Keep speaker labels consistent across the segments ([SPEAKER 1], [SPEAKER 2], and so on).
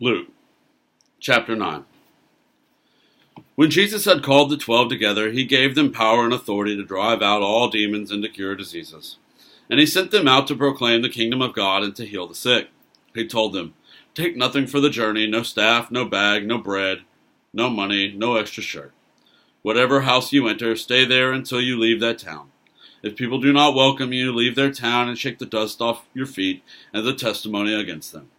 [SPEAKER 1] Luke chapter 9. When Jesus had called the 12 together, he gave them power and authority to drive out all demons and to cure diseases. And he sent them out to proclaim the kingdom of God and to heal the sick. He told them, "Take nothing for the journey, no staff, no bag, no bread, no money, no extra shirt. Whatever house you enter, stay there until you leave that town. If people do not welcome you, leave their town and shake the dust off your feet as a testimony against them."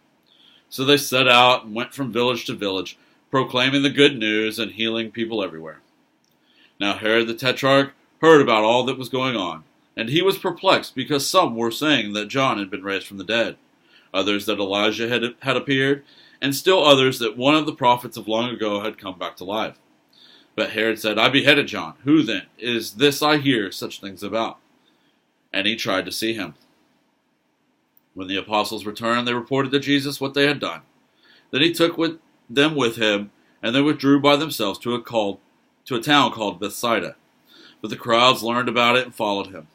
[SPEAKER 1] So they set out and went from village to village, proclaiming the good news and healing people everywhere. Now Herod the Tetrarch heard about all that was going on, and he was perplexed because some were saying that John had been raised from the dead, others that Elijah had appeared, and still others that one of the prophets of long ago had come back to life. But Herod said, "I beheaded John. Who then is this I hear such things about?" And he tried to see him. When the apostles returned, they reported to Jesus what they had done. Then he took them with him, and they withdrew by themselves to a town called Bethsaida. But the crowds learned about it and followed him.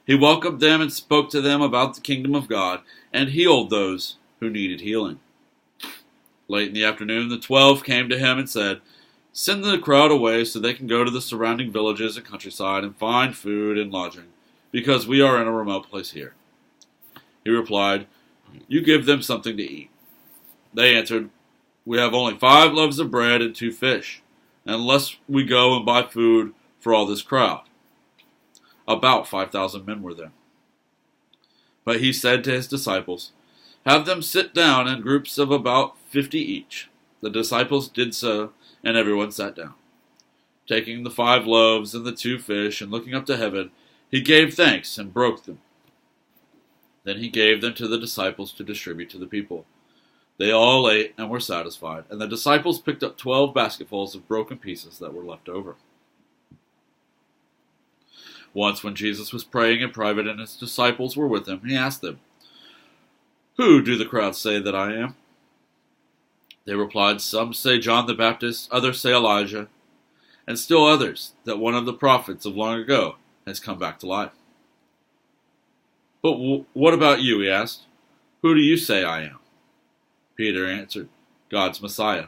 [SPEAKER 1] He welcomed them and spoke to them about the kingdom of God, and healed those who needed healing. Late in the afternoon, the 12 came to him and said, "Send the crowd away so they can go to the surrounding villages and countryside and find food and lodging, because we are in a remote place here." He replied, "You give them something to eat." They answered, "We have only 5 loaves of bread and 2 fish, unless we go and buy food for all this crowd." About 5,000 men were there. But he said to his disciples, "Have them sit down in groups of about 50 each." The disciples did so, and everyone sat down. Taking the 5 loaves and the 2 fish, and looking up to heaven, he gave thanks and broke them. Then he gave them to the disciples to distribute to the people. They all ate and were satisfied, and the disciples picked up 12 basketfuls of broken pieces that were left over. Once when Jesus was praying in private and his disciples were with him, he asked them, "Who do the crowds say that I am?" They replied, "Some say John the Baptist, others say Elijah, and still others that one of the prophets of long ago has come back to life." "But what about you?" he asked. "Who do you say I am?" Peter answered, "God's Messiah."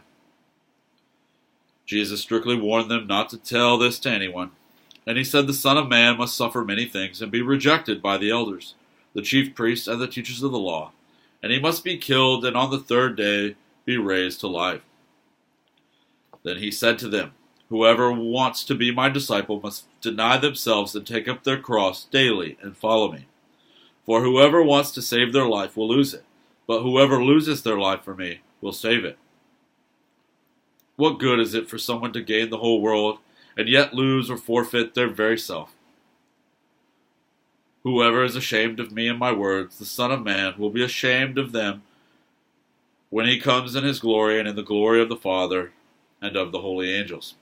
[SPEAKER 1] Jesus strictly warned them not to tell this to anyone, and he said the Son of Man must suffer many things and be rejected by the elders, the chief priests, and the teachers of the law, and he must be killed and on the 3rd day be raised to life. Then he said to them, "Whoever wants to be my disciple must deny themselves and take up their cross daily and follow me. For whoever wants to save their life will lose it, but whoever loses their life for me will save it. What good is it for someone to gain the whole world and yet lose or forfeit their very self? Whoever is ashamed of me and my words, the Son of Man will be ashamed of them when he comes in his glory and in the glory of the Father and of the holy angels.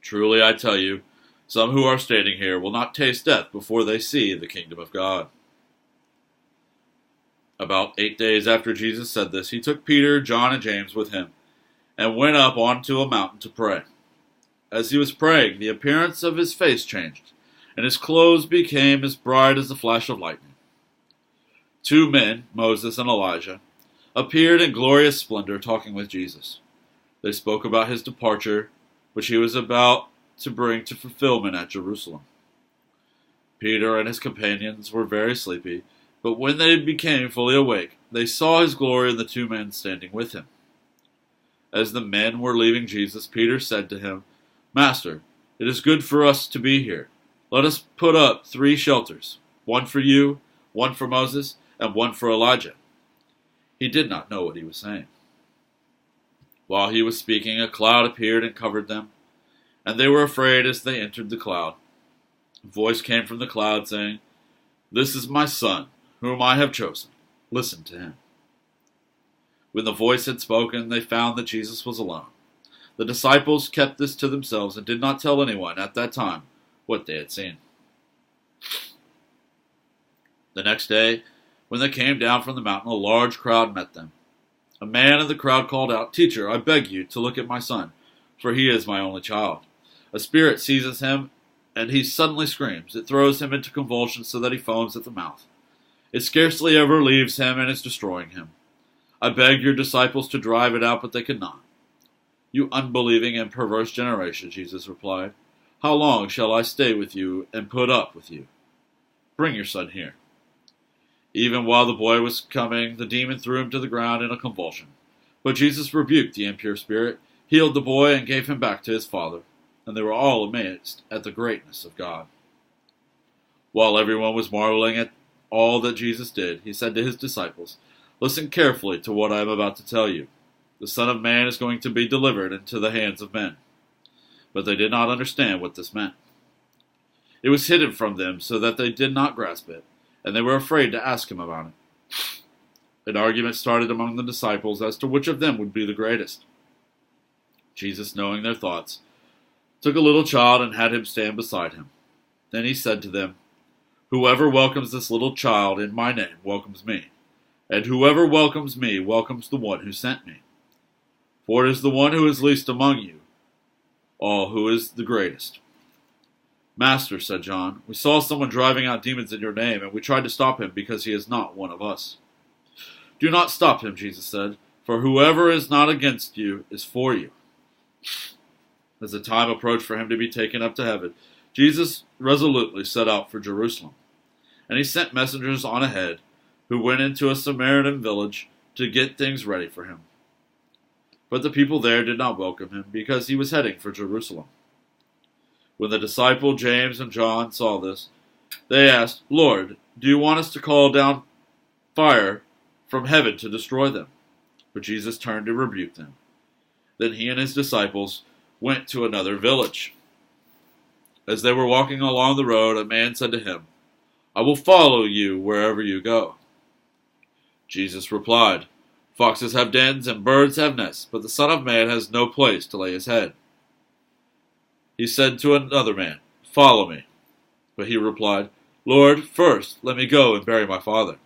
[SPEAKER 1] Truly I tell you, some who are standing here will not taste death before they see the kingdom of God." About 8 days after Jesus said this, he took Peter, John, and James with him, and went up onto a mountain to pray. As he was praying, the appearance of his face changed, and his clothes became as bright as the flash of lightning. 2 men, Moses and Elijah, appeared in glorious splendor talking with Jesus. They spoke about his departure, which he was about to bring to fulfillment at Jerusalem. Peter and his companions were very sleepy, but when they became fully awake, they saw his glory and the 2 men standing with him. As the men were leaving Jesus, Peter said to him, "Master, it is good for us to be here. Let us put up 3 shelters, one for you, one for Moses, and one for Elijah." He did not know what he was saying. While he was speaking, a cloud appeared and covered them, and they were afraid as they entered the cloud. A voice came from the cloud saying, "This is my Son, whom I have chosen. Listen to him." When the voice had spoken, they found that Jesus was alone. The disciples kept this to themselves and did not tell anyone at that time what they had seen. The next day, when they came down from the mountain, a large crowd met them. A man in the crowd called out, "Teacher, I beg you to look at my son, for he is my only child. A spirit seizes him, and he suddenly screams. It throws him into convulsions so that he foams at the mouth. It scarcely ever leaves him and is destroying him. I begged your disciples to drive it out, but they could not." "You unbelieving and perverse generation," Jesus replied, "how long shall I stay with you and put up with you? Bring your son here." Even while the boy was coming, the demon threw him to the ground in a convulsion. But Jesus rebuked the impure spirit, healed the boy, and gave him back to his father. And they were all amazed at the greatness of God. While everyone was marveling at all that Jesus did, he said to his disciples, "Listen carefully to what I am about to tell you. The Son of Man is going to be delivered into the hands of men." But they did not understand what this meant. It was hidden from them so that they did not grasp it, and they were afraid to ask him about it. An argument started among the disciples as to which of them would be the greatest. Jesus, knowing their thoughts, took a little child and had him stand beside him. Then he said to them, "Whoever welcomes this little child in my name welcomes me, and whoever welcomes me welcomes the one who sent me. For it is the one who is least among you all who is the greatest." "Master," said John, "we saw someone driving out demons in your name, and we tried to stop him because he is not one of us." "Do not stop him," Jesus said, "for whoever is not against you is for you." As the time approached for him to be taken up to heaven, Jesus resolutely set out for Jerusalem. And he sent messengers on ahead, who went into a Samaritan village to get things ready for him. But the people there did not welcome him, because he was heading for Jerusalem. When the disciple James and John saw this, they asked, "Lord, do you want us to call down fire from heaven to destroy them?" But Jesus turned to rebuke them. Then he and his disciples went to another village. As they were walking along the road, a man said to him, "I will follow you wherever you go." Jesus replied, "Foxes have dens and birds have nests, but the Son of Man has no place to lay his head." He said to another man, "Follow me." But he replied, "Lord, first let me go and bury my father."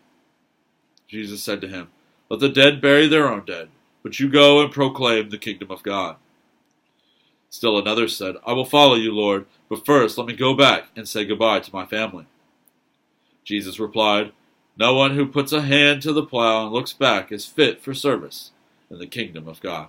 [SPEAKER 1] Jesus said to him, "Let the dead bury their own dead, but you go and proclaim the kingdom of God." Still another said, "I will follow you, Lord, but first let me go back and say goodbye to my family." Jesus replied, "No one who puts a hand to the plow and looks back is fit for service in the kingdom of God."